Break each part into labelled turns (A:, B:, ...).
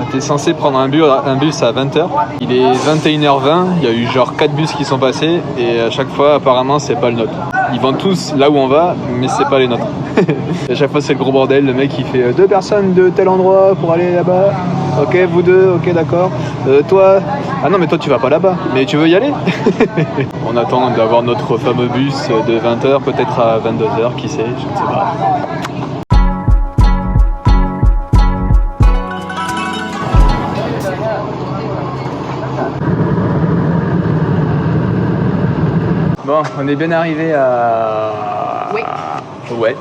A: On était censé prendre un bus à 20h. Il est 21h20, il y a eu genre 4 bus qui sont passés et à chaque fois apparemment c'est pas le nôtre. Ils vont tous là où on va mais c'est pas les nôtres. À chaque fois c'est le gros bordel, le mec il fait 2 personnes de tel endroit pour aller là-bas. Ok, vous deux, ok d'accord. Toi, ah non mais toi tu vas pas là-bas, mais tu veux y aller? On attend d'avoir notre fameux bus de 20h, peut-être à 22h, qui sait, je ne sais pas. Bon, on est bien arrivé à... Ouais,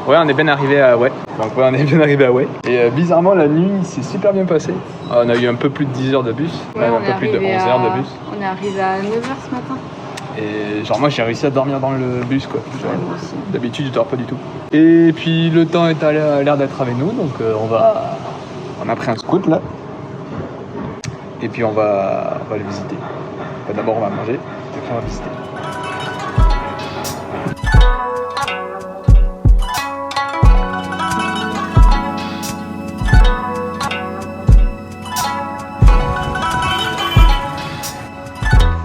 A: on est bien arrivé à Donc on est bien arrivé à Et bizarrement, la nuit, c'est super bien passé. On a eu un peu plus de 10 heures de bus, même un peu plus de 11 heures de bus.
B: On est arrivé à 9h ce matin.
A: Et genre moi j'ai réussi à dormir dans le bus quoi. Genre,
B: ouais, moi aussi.
A: D'habitude je dors pas du tout. Et puis le temps est a l'air d'être avec nous, donc on a pris un scoot là. Et puis on va le visiter. Enfin, d'abord on va manger, et puis on va visiter.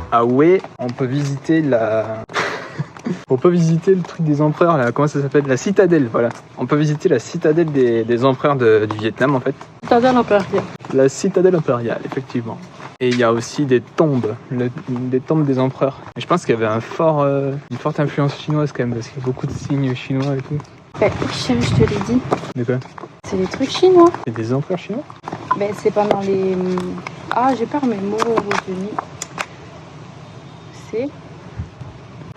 A: Ah ouais, on peut visiter on peut visiter le truc des empereurs là, comment ça s'appelle? La citadelle, voilà. On peut visiter la citadelle des empereurs du Vietnam en fait.
B: Citadelle impériale.
A: La citadelle impériale, effectivement. Et il y a aussi des tombes, des tombes des empereurs. Et je pense qu'il y avait une forte influence chinoise quand même, parce qu'il y a beaucoup de signes chinois et tout.
B: Ben, je te l'ai dit.
A: De quoi?
B: C'est des trucs chinois.
A: C'est des empereurs chinois?
B: Ben, c'est pendant les... Ah, j'ai peur mes mots retenus. C'est...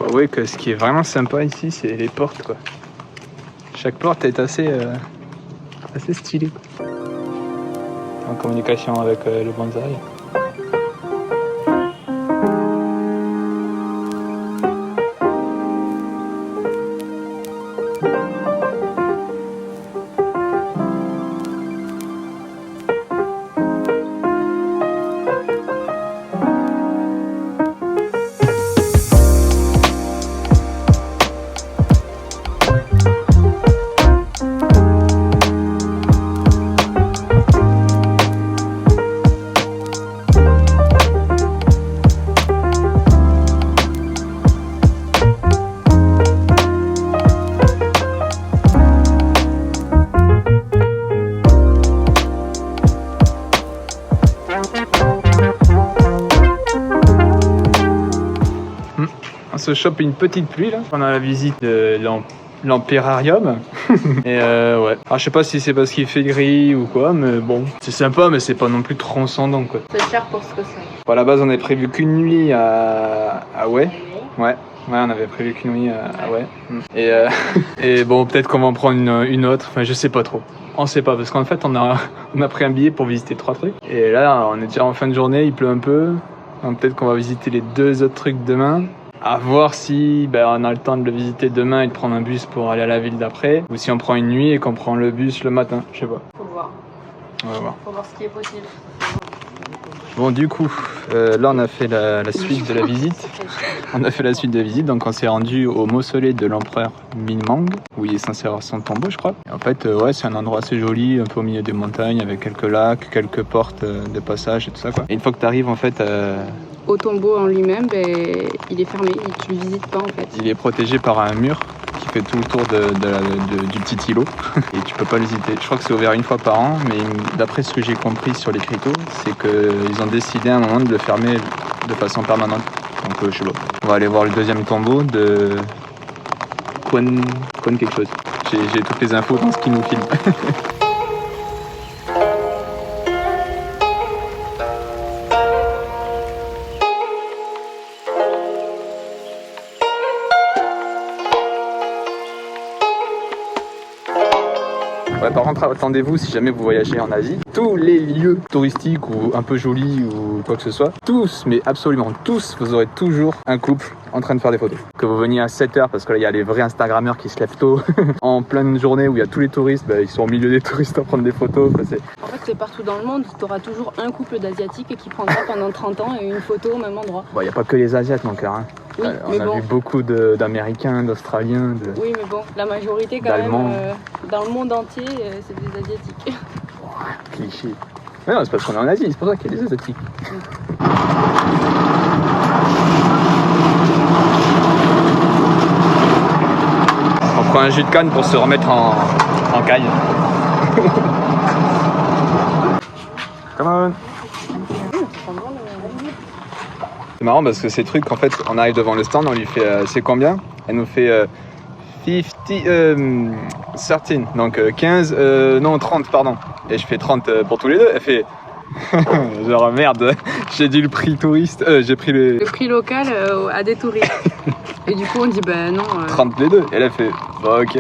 A: Bah ouais, que ce qui est vraiment sympa ici, c'est les portes quoi. Chaque porte est assez stylée. En communication avec le bonsaï. On se chope une petite pluie là pendant la visite de l'Empérarium. Et ouais. Alors je sais pas si c'est parce qu'il fait gris ou quoi, mais bon, c'est sympa, mais c'est pas non plus transcendant quoi.
B: C'est cher pour ce que c'est.
A: Bon, à la base, on avait prévu qu'une nuit à Ouais. Ouais, on avait prévu qu'une nuit à Ouais. Et bon, peut-être qu'on va en prendre une autre. Enfin, je sais pas trop. On sait pas parce qu'en fait, on a pris un billet pour visiter 3 trucs. Et là, on est déjà en fin de journée, il pleut un peu. Donc peut-être qu'on va visiter les 2 autres trucs demain. À voir si on a le temps de le visiter demain et de prendre un bus pour aller à la ville d'après, ou si on prend une nuit et qu'on prend le bus le matin, je sais pas.
B: Faut voir.
A: On va voir.
B: Faut voir ce qui est possible.
A: Bon du coup, là on a fait la suite de la visite. On a fait la suite de la visite, donc on s'est rendu au mausolée de l'empereur Minmang, où il est censé avoir son tombeau je crois. Et en fait ouais, c'est un endroit assez joli, un peu au milieu des montagnes, avec quelques lacs, quelques portes de passage et tout ça quoi. Et une fois que tu arrives en fait...
B: Au tombeau en lui-même, il est fermé, tu le visites pas en fait.
A: Il est protégé par un mur qui fait tout le tour du petit îlot et tu peux pas le visiter. Je crois que c'est ouvert une fois par an, mais d'après ce que j'ai compris sur l'écriteau, c'est qu'ils ont décidé à un moment de le fermer de façon permanente. Donc je sais pas. On va aller voir le deuxième tombeau de Quan quelque chose. J'ai toutes les infos dans ce qui nous filme. Ouais, par contre, attendez-vous si jamais vous voyagez en Asie, tous les lieux touristiques ou un peu jolis ou quoi que ce soit, tous, mais absolument tous, vous aurez toujours un couple en train de faire des photos. Que vous veniez à 7h, parce que là il y a les vrais Instagrammeurs qui se lèvent tôt, en pleine journée où il y a tous les touristes, ils sont au milieu des touristes en train de prendre des photos.
B: En fait, c'est partout dans le monde, tu auras toujours un couple d'Asiatiques qui prendra pendant 30 ans une photo au même endroit.
A: Bon, il n'y a pas que les Asiates mon cœur. Hein.
B: Oui,
A: on a vu beaucoup d'Américains, d'Australiens.
B: Oui, mais bon, la majorité quand même, dans le monde entier, c'est des Asiatiques.
A: cliché. Mais non, c'est parce qu'on est en Asie, c'est pour ça qu'il y a des Asiatiques. On prend un jus de canne pour se remettre en caille. Come on. C'est marrant parce que ces trucs, en fait, on arrive devant le stand, on lui fait c'est combien? Elle nous fait 13, donc 15, non 30 pardon. Et je fais 30 pour tous les deux. Elle fait genre merde, j'ai dit le prix touriste, j'ai pris le
B: prix local à des touristes. Et du coup on dit bah non.
A: 30 les deux. Et elle a fait bah ok.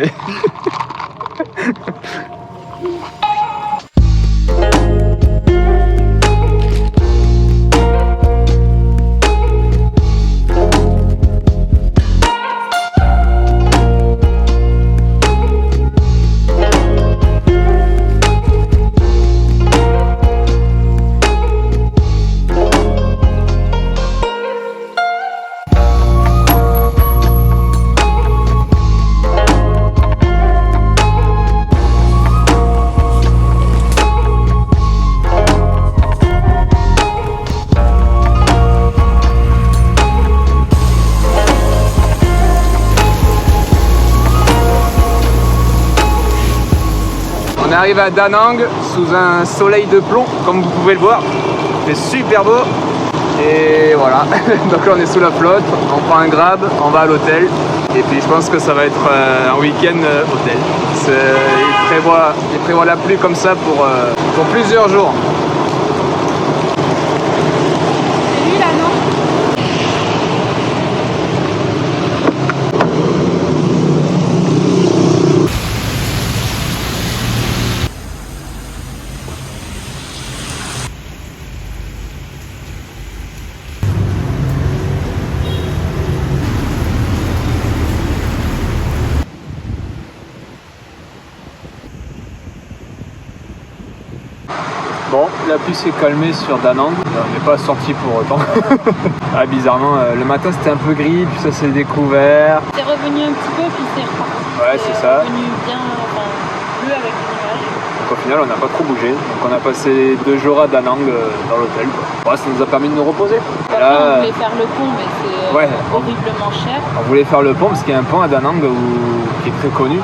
A: On est arrivé à Da Nang sous un soleil de plomb, comme vous pouvez le voir. C'est super beau. Et voilà. Donc là on est sous la flotte, on prend un grab, on va à l'hôtel. Et puis je pense que ça va être un week-end hôtel. Il prévoit la pluie comme ça pour plusieurs jours.
B: C'est lui là non?
A: Bon, la pluie s'est calmée sur Da Nang, on n'est pas sorti pour autant. Ah, bizarrement, le matin c'était un peu gris, puis ça s'est découvert.
B: C'est revenu un petit peu, puis c'est reparti.
A: Ouais, c'est ça.
B: Revenu bien, bleu avec des nuages.
A: Donc au final, on n'a pas trop bougé. Donc on a passé 2 jours à Da Nang dans l'hôtel. Ouais, ça nous a permis de nous reposer.
B: Là, on voulait faire le pont, mais c'est horriblement cher.
A: On voulait faire le pont parce qu'il y a un pont à Da Nang qui est très connu.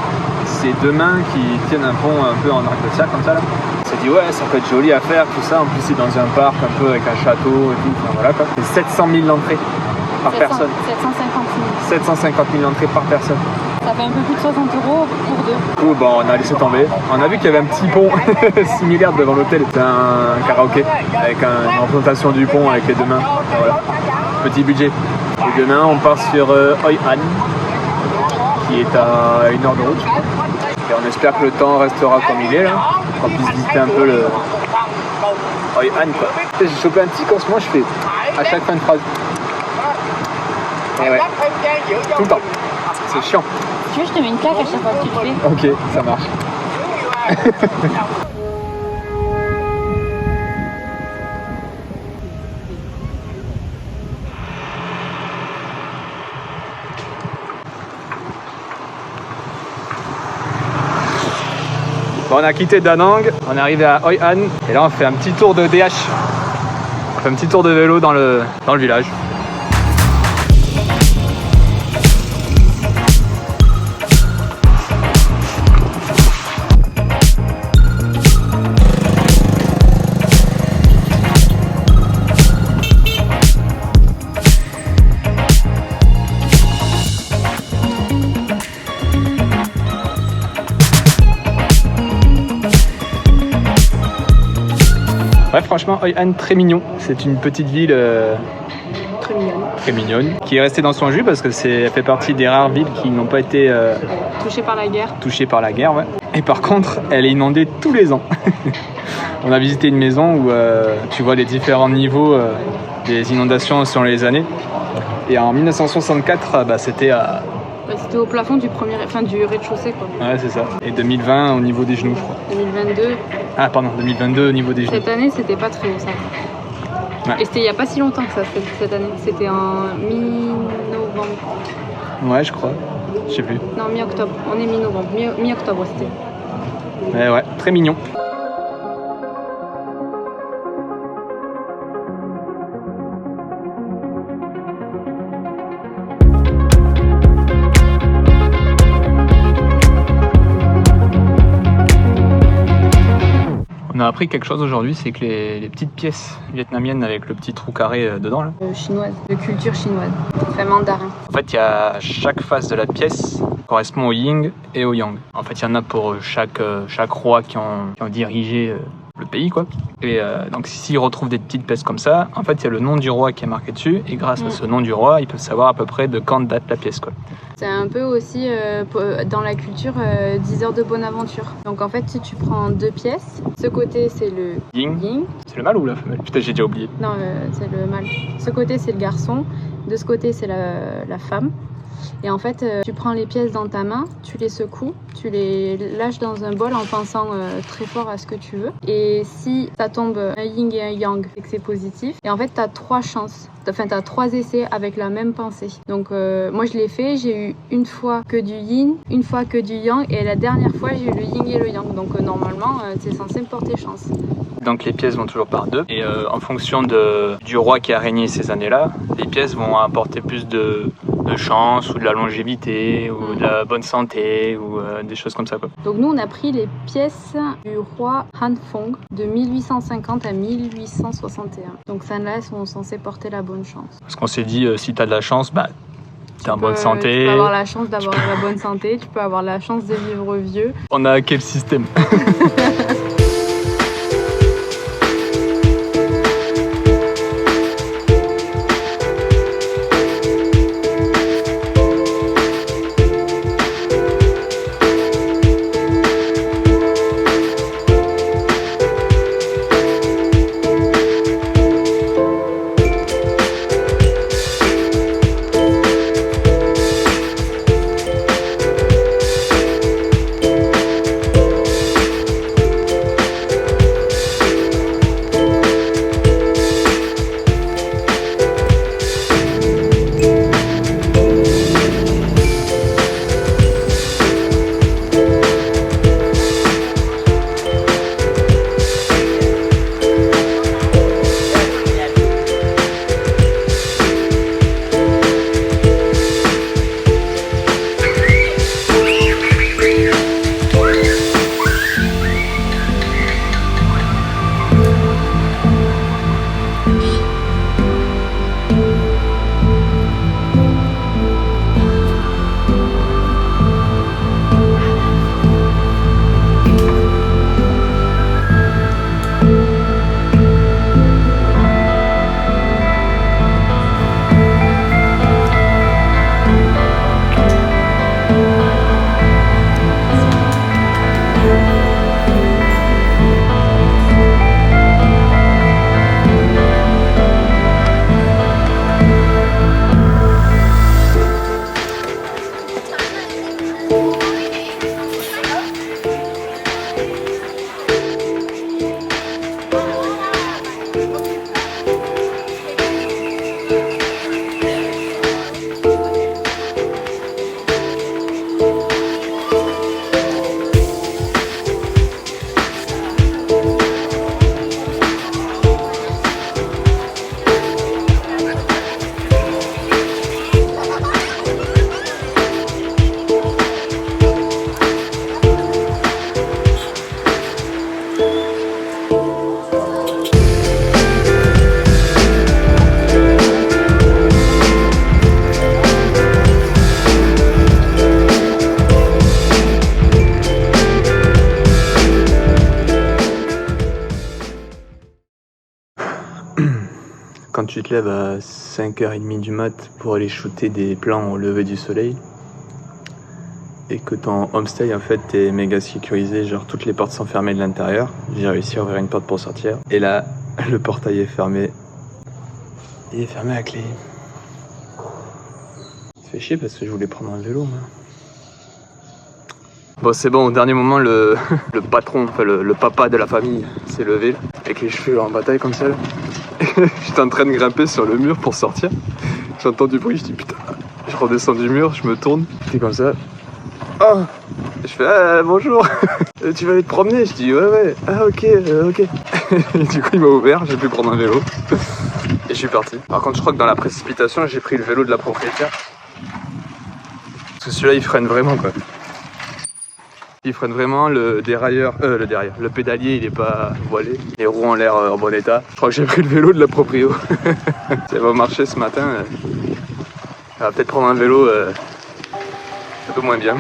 A: C'est 2 mains qui tiennent un pont un peu en arc de cercle comme ça là. On s'est dit ouais ça peut être joli à faire tout ça, en plus c'est dans un parc un peu avec un château et tout, enfin voilà quoi. C'est 700 000 entrées par personne. 750 000 entrées par personne.
B: Ça fait un peu plus de 60 € pour deux.
A: Du coup bon on a laissé tomber. On a vu qu'il y avait un petit pont similaire devant l'hôtel. C'était un karaoké avec une représentation du pont avec les 2 mains. Voilà. Petit budget. Et demain on part sur Hoi An qui est à 1 heure de route. Et on espère que le temps restera comme il est là, qu'on puisse visiter un peu le Hoi An quoi. J'ai chopé un petit cansement, je fais à chaque fin de phrase. Et ouais, tout le temps. C'est chiant.
B: Tu veux, je te mets une claque à chaque fois que tu le fais.
A: Ok, ça marche. Bon, on a quitté Da Nang, on est arrivé à Hoi An et là on fait un petit tour de DH. On fait un petit tour de vélo dans le village. Ouais, franchement, Hoi An, très mignon. C'est une petite ville très mignonne, qui est restée dans son jus parce que elle fait partie des rares villes qui n'ont pas été
B: touchées par la guerre.
A: Touchées par la guerre, ouais. Et par contre, elle est inondée tous les ans. On a visité une maison où tu vois les différents niveaux des inondations selon les années. Et en 1964, c'était à...
B: C'était au plafond du rez-de-chaussée quoi.
A: Ouais, c'est ça. Et 2020 au niveau des genoux, je crois.
B: 2022.
A: Ah, pardon, 2022 au niveau des genoux.
B: Cette année, c'était pas très haut ça. Ouais. Et c'était il n'y a pas si longtemps que ça, cette année. C'était en mi-novembre.
A: Ouais, je crois. Je sais plus.
B: Non, mi-octobre. On est mi-novembre. Mi-octobre, c'était.
A: Ouais, très mignon.
C: On a appris quelque chose aujourd'hui, c'est que les petites pièces vietnamiennes avec le petit trou carré dedans, là.
B: Chinoise, de culture chinoise, très mandarin.
C: En fait, il y a chaque face de la pièce correspond au yin et au yang. En fait, il y en a pour chaque roi qui ont dirigé le pays, quoi. Et donc, s'ils retrouvent des petites pièces comme ça, en fait, il y a le nom du roi qui est marqué dessus, et grâce à ce nom du roi, ils peuvent savoir à peu près de quand date la pièce, quoi.
B: C'est un peu aussi, dans la culture, 10 heures de bonne aventure. Donc en fait, si tu prends 2 pièces, ce côté c'est le yin.
C: C'est le mâle ou la femelle? Putain, j'ai déjà oublié.
B: Non, c'est le mâle. Ce côté c'est le garçon, de ce côté c'est la femme. Et en fait, tu prends les pièces dans ta main, tu les secoues, tu les lâches dans un bol en pensant très fort à ce que tu veux. Et si ça tombe un yin et un yang, c'est que c'est positif. Et en fait, tu as 3 chances. Enfin, tu as 3 essais avec la même pensée. Donc, moi, je l'ai fait. J'ai eu une fois que du yin, une fois que du yang. Et la dernière fois, j'ai eu le yin et le yang. Donc, normalement, c'est censé me porter chance.
C: Donc, les pièces vont toujours par 2. Et en fonction du roi qui a régné ces années-là, les pièces vont apporter plus de chance ou de la longévité ou de la bonne santé ou des choses comme ça, quoi.
B: Donc nous on a pris les pièces du roi Han Phong de 1850 à 1861. Donc celles-là sont censées porter la bonne chance.
C: Parce qu'on s'est dit si t'as de la chance, bah t'es en bonne santé.
B: Tu peux avoir la chance d'avoir la bonne santé, tu peux avoir la chance de vivre vieux.
C: On a hacké le système. Quand tu te lèves à 5h30 du mat pour aller shooter des plans au lever du soleil et que ton homestay en fait est méga sécurisé, genre toutes les portes sont fermées de l'intérieur, j'ai réussi à ouvrir une porte pour sortir et là le portail est fermé. Il est fermé à clé. Ça fait chier parce que je voulais prendre un vélo moi. Bon c'est bon, au dernier moment le patron, enfin le papa de la famille s'est levé avec les cheveux en bataille comme ça là. J'étais en train de grimper sur le mur pour sortir. J'entends du bruit, je dis putain, je redescends du mur, je me tourne, j'étais comme ça. Oh, je fais ah, bonjour, tu vas aller te promener? Je dis ouais, ah ok. Et du coup il m'a ouvert, j'ai pu prendre un vélo et je suis parti. Par contre je crois que dans la précipitation j'ai pris le vélo de la propriétaire. Parce que celui-là il freine vraiment quoi. Ils freinent vraiment le dérailleur, le pédalier il est pas voilé, les roues en l'air en bon état. Je crois que j'ai pris le vélo de la proprio. Ça va marcher ce matin. On va peut-être prendre un vélo un peu moins bien.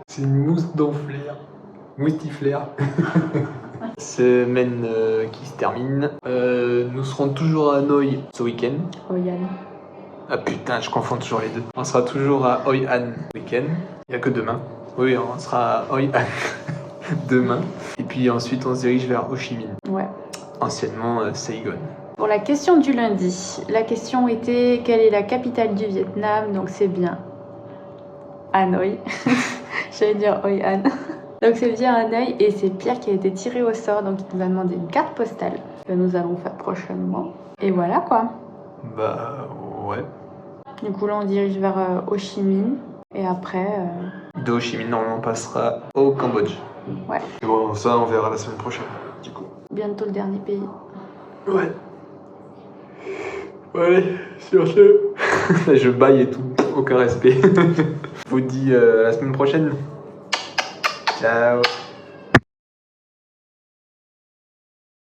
A: C'est une mousse d'enflair. Moustiflaire. Semaine qui se termine. Nous serons toujours à Hanoï ce week-end.
B: Oh Yann.
A: Ah putain, je confonds toujours les deux. On sera toujours à Hoi An week-end. Il n'y a que demain. Oui, on sera à Hoi An demain. Et puis ensuite, on se dirige vers Ho Chi Minh.
B: Ouais.
A: Anciennement Saigon.
B: Pour la question du lundi, la question était quelle est la capitale du Vietnam? Donc c'est bien Hanoï. J'allais dire Hoi An. Donc c'est bien Hanoï et c'est Pierre qui a été tiré au sort. Donc il nous a demandé une carte postale que nous allons faire prochainement. Et voilà quoi.
A: Bah ouais.
B: Du coup là on dirige vers Ho Chi Minh. Et après...
A: De Ho Chi Minh, on passera au Cambodge.
B: Ouais.
A: Et bon, ça on verra la semaine prochaine, du coup.
B: Bientôt le dernier pays.
A: Ouais. Allez, sur ce. Je baille et tout, aucun respect. Je vous dis à la semaine prochaine. Ciao.